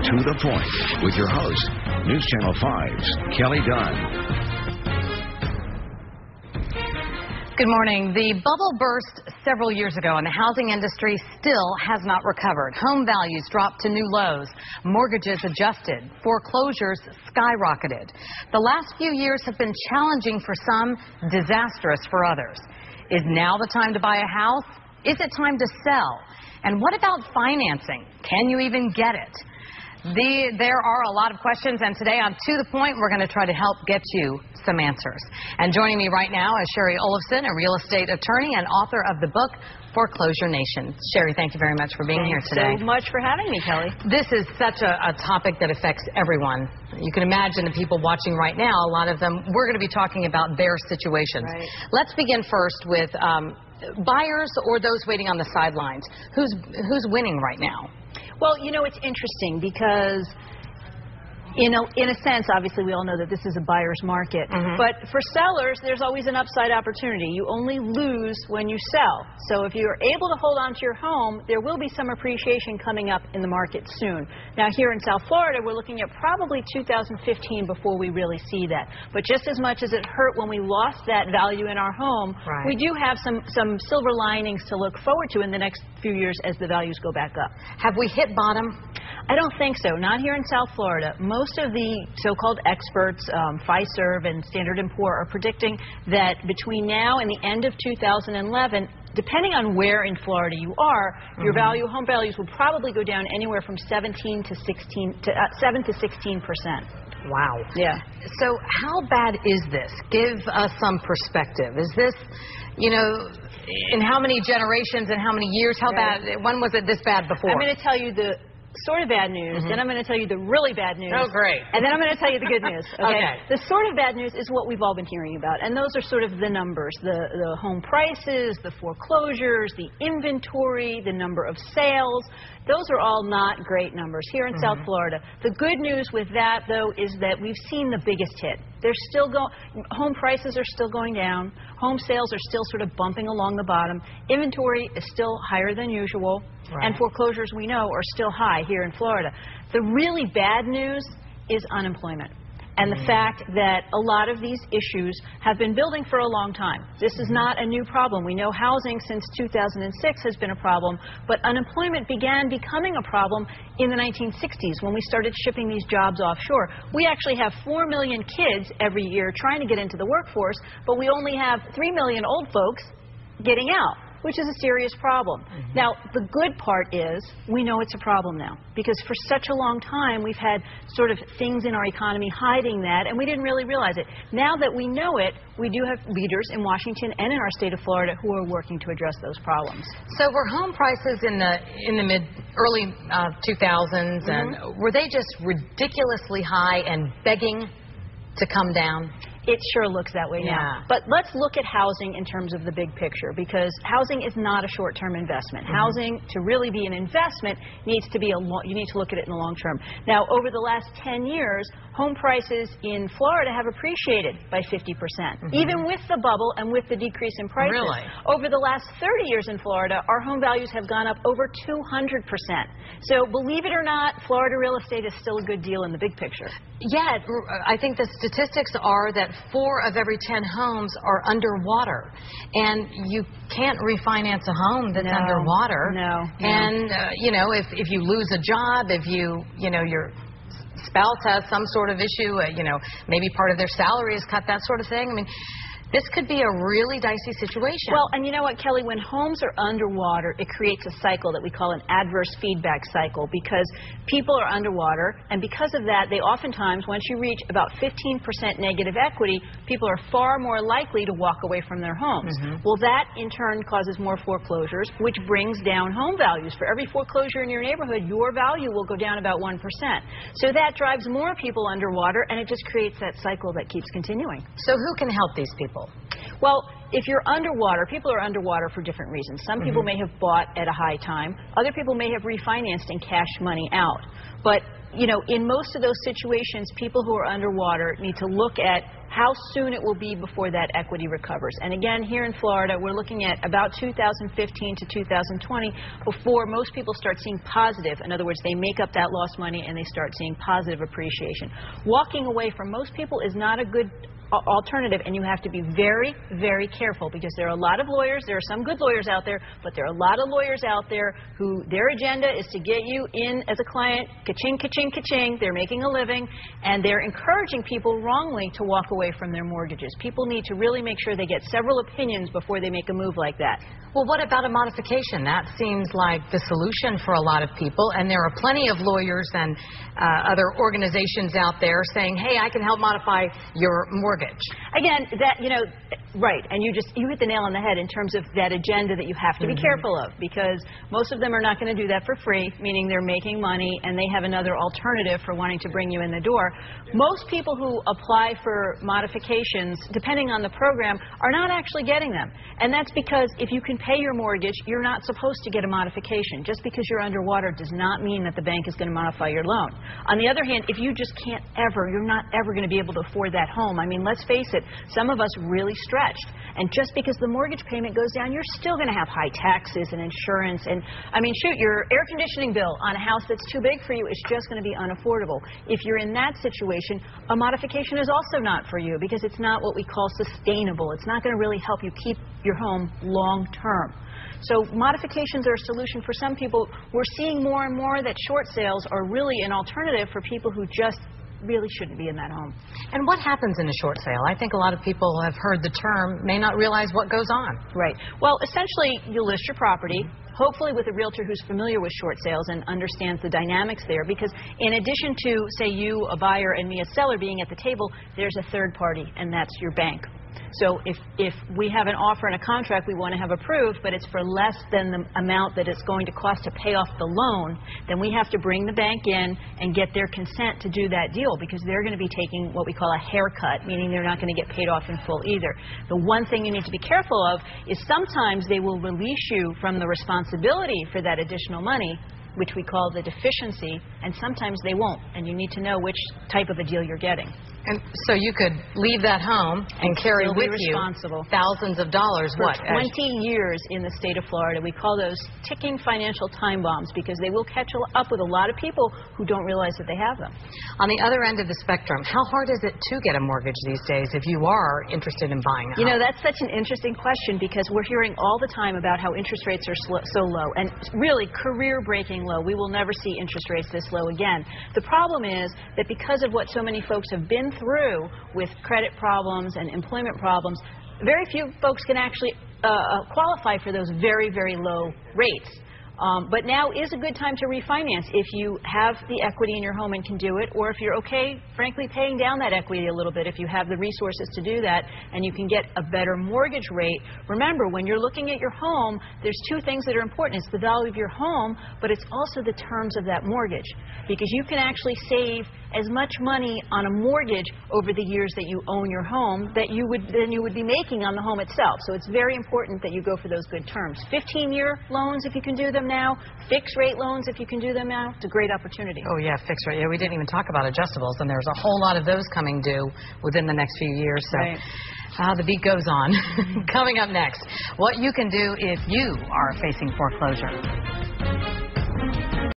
To the Point with your host, News Channel 5's Kelly Dunn. Good morning. The bubble burst several years ago and the housing industry still has not recovered. Home values dropped to new lows. Mortgages adjusted. Foreclosures skyrocketed. The last few years have been challenging for some, disastrous for others. Is now the time to buy a house? Is it time to sell? And what about financing? Can you even get it? There are a lot of questions, and today on To the Point, we're going to try to help get you some answers. And joining me right now is Shari Olefson, a real estate attorney and author of the book Foreclosure Nation. Shari, thank you very much for being here today. Thanks so much for having me, Kelly. This is such a topic that affects everyone. You can imagine the people watching right now, a lot of them, we're going to be talking about their situations. Right. Let's begin first with buyers or those waiting on the sidelines. Who's winning right now? Well, you know, it's interesting because in a sense, obviously, we all know that this is a buyer's market. But for sellers, there's always an upside opportunity. You only lose when you sell. So if you're able to hold on to your home, there will be some appreciation coming up in the market soon. Now, here in South Florida, we're looking at probably 2015 before we really see that. But just as much as it hurt when we lost that value in our home, we do have some silver linings to look forward to in the next few years as the values go back up. Have we hit bottom? I don't think so. Not here in South Florida. Most of the so-called experts, FISERV and Standard & Poor, are predicting that between now and the end of 2011, depending on where in Florida you are, your home values will probably go down anywhere from 7 to 16%. Wow. Yeah. So how bad is this? Give us some perspective. Is this, you know, in how many generations and how many years? How bad? When was it this bad before? I'm going to tell you the sort of bad news, then I'm going to tell you the really bad news. Oh, great. And then I'm going to tell you the good news. Okay? The sort of bad news is what we've all been hearing about, and those are sort of the numbers, the home prices, the foreclosures, the inventory, the number of sales. Those are all not great numbers here in South Florida. The good news with that, though, is that we've seen the biggest hit. They're still home prices are still going down. Home sales are still sort of bumping along the bottom. Inventory is still higher than usual. And foreclosures, we know, are still high here in Florida. The really bad news is unemployment. And the fact that a lot of these issues have been building for a long time. This is not a new problem. We know housing since 2006 has been a problem, but unemployment began becoming a problem in the 1960s when we started shipping these jobs offshore. We actually have 4 million kids every year trying to get into the workforce, but we only have 3 million old folks getting out, which is a serious problem. Now, the good part is we know it's a problem now, because for such a long time we've had sort of things in our economy hiding that, and we didn't really realize it. Now that we know it, we do have leaders in Washington and in our state of Florida who are working to address those problems. So were home prices in the early 2000s, and were they just ridiculously high and begging to come down? It sure looks that way now. But let's look at housing in terms of the big picture, because housing is not a short-term investment. Housing, to really be an investment, needs to be you need to look at it in the long term. Now, over the last 10 years, home prices in Florida have appreciated by 50%, even with the bubble and with the decrease in prices. Really? Over the last 30 years in Florida, our home values have gone up over 200%. So, believe it or not, Florida real estate is still a good deal in the big picture. Yet, I think the statistics are that 4 of every 10 homes are underwater, and you can't refinance a home that's underwater. And you know, if you lose a job, if your spouse has some sort of issue, maybe part of their salary is cut, that sort of thing. I mean, this could be a really dicey situation. Well, and you know what, Kelly, when homes are underwater, it creates a cycle that we call an adverse feedback cycle, because people are underwater, and because of that, they oftentimes, once you reach about 15% negative equity, people are far more likely to walk away from their homes. Well, that in turn causes more foreclosures, which brings down home values. For every foreclosure in your neighborhood, your value will go down about 1%. So that drives more people underwater, and it just creates that cycle that keeps continuing. So who can help these people? Well, if you're underwater, people are underwater for different reasons. Some people may have bought at a high time. Other people may have refinanced and cashed money out. But, you know, in most of those situations, people who are underwater need to look at how soon it will be before that equity recovers. And again, here in Florida, we're looking at about 2015 to 2020 before most people start seeing positive. In other words, they make up that lost money and they start seeing positive appreciation. Walking away from most people is not a good alternative, and you have to be very, very careful, because there are a lot of lawyers. There are some good lawyers out there, but there are a lot of lawyers out there who their agenda is to get you in as a client, ka-ching, ka-ching, ka-ching. They're making a living, and they're encouraging people wrongly to walk away from their mortgages. People need to really make sure they get several opinions before they make a move like that. Well, what about a modification? That seems like the solution for a lot of people, and there are plenty of lawyers and other organizations out there saying, hey, I can help modify your mortgage. Again, that, you know, right, and you hit the nail on the head in terms of that agenda that you have to be careful of, because most of them are not going to do that for free, meaning they're making money and they have another alternative for wanting to bring you in the door. Most people who apply for modifications, depending on the program, are not actually getting them. And that's because if you can pay your mortgage, you're not supposed to get a modification. Just because you're underwater does not mean that the bank is going to modify your loan. On the other hand, if you just can't ever, you're not ever going to be able to afford that home. I mean, let's face it, some of us really stretched. And just because the mortgage payment goes down, you're still going to have high taxes and insurance. And, I mean, shoot, your air conditioning bill on a house that's too big for you is just going to be unaffordable. If you're in that situation, a modification is also not for you, because it's not what we call sustainable. It's not going to really help you keep your home long term. So modifications are a solution for some people. We're seeing more and more that short sales are really an alternative for people who just really shouldn't be in that home. And what happens in a short sale? I think a lot of people have heard the term, may not realize what goes on. Right. Well, essentially, you list your property, hopefully with a realtor who's familiar with short sales and understands the dynamics there, because in addition to, say, you, a buyer, and me, a seller, being at the table, there's a third party, and that's your bank. So if we have an offer and a contract we want to have approved, but it's for less than the amount that it's going to cost to pay off the loan, then we have to bring the bank in and get their consent to do that deal, because they're going to be taking what we call a haircut, meaning they're not going to get paid off in full either. The one thing you need to be careful of is sometimes they will release you from the responsibility for that additional money, which we call the deficiency, and sometimes they won't, and you need to know which type of a deal you're getting. And so you could leave that home and carry with you thousands of dollars. For 20 years in the state of Florida. We call those ticking financial time bombs, because they will catch up with a lot of people who don't realize that they have them. On the other end of the spectrum, how hard is it to get a mortgage these days if you are interested in buying a home? You know, that's such an interesting question, because we're hearing all the time about how interest rates are so low, and really career-breaking low. We will never see interest rates this low again. The problem is that because of what so many folks have been through with credit problems and employment problems, very few folks can actually qualify for those very, very low rates. But now is a good time to refinance if you have the equity in your home and can do it, or if you're okay, frankly, paying down that equity a little bit, if you have the resources to do that and you can get a better mortgage rate. Remember, when you're looking at your home, there's two things that are important. It's the value of your home, but it's also the terms of that mortgage, because you can actually save as much money on a mortgage over the years that you own your home than you would be making on the home itself. So it's very important that you go for those good terms. 15-year loans, if you can do them now. Fixed rate loans, if you can do them now. It's a great opportunity. Oh, yeah, fixed rate. Yeah, we didn't even talk about adjustables, and there's a whole lot of those coming due within the next few years. So. Right. The beat goes on. Coming up next, what you can do if you are facing foreclosure.